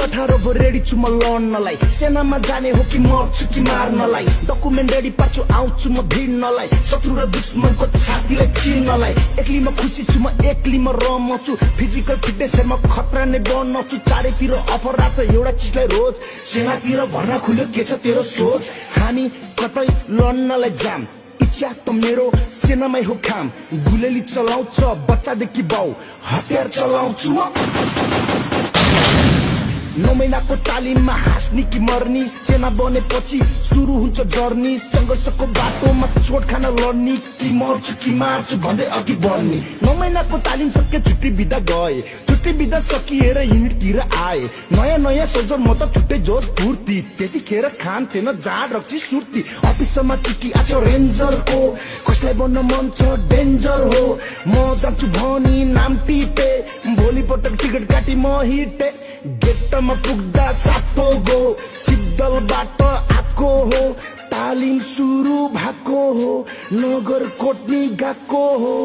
18 भो रेडी छु म लड्नलाई सेनामा जाने हो कि मर्छु कि मार्नलाई डकुमेन्ट रेडी पार्छु आउँछु म भिड्नलाई शत्रु र दुश्मनको छातीलाई चिर्नलाई एक्लीमा खुसी छु म एक्लीमा रमछु फिजिकल फिटनेसमा खतरा नै बनाउँछु चारैतिर अफर राख्छ एउटा चिजलाई रोज सेनातिर भर्ना खुल्यो के छ तेरो सोच हामी कतै लड्नलाई जाम इच्छा त मेरो सेनामै हो काम गुलेली चलाउँछ बच्चादेखि बाउ हतियार चलाउँछु 9 महिनाको तालिममा हाँस्ने कि मर्नी सेना बनेपछि सुरु हुन्छ जर्नी संघर्षको बाटोमा चोट खान लड्ने कि मर्छु कि मार्छु भन्दै अघि बढ्ने 9 महिनाको तालिम सके छुट्टी बिदा गए छुट्टी बिदा सकिएर युनिटतिर आए नयाँ नयाँ सोल्जर म त छुट्टै जोस फुर्ती त्यतिखेर खान थिएन जाँड रक्सी सुर्ती अफिसमा चिठी आछ रेन्जरको कसलाई बन्न मन छ डेन्जर हो म जान्छु भनी नाम टिपे भोलिपटक टिकट काटी म हिटे गेटमा पुग्दा सातो गो सिद्धलबाट आएको हो तालिम सुरु भएको हो नगर कोट्नी गएको हो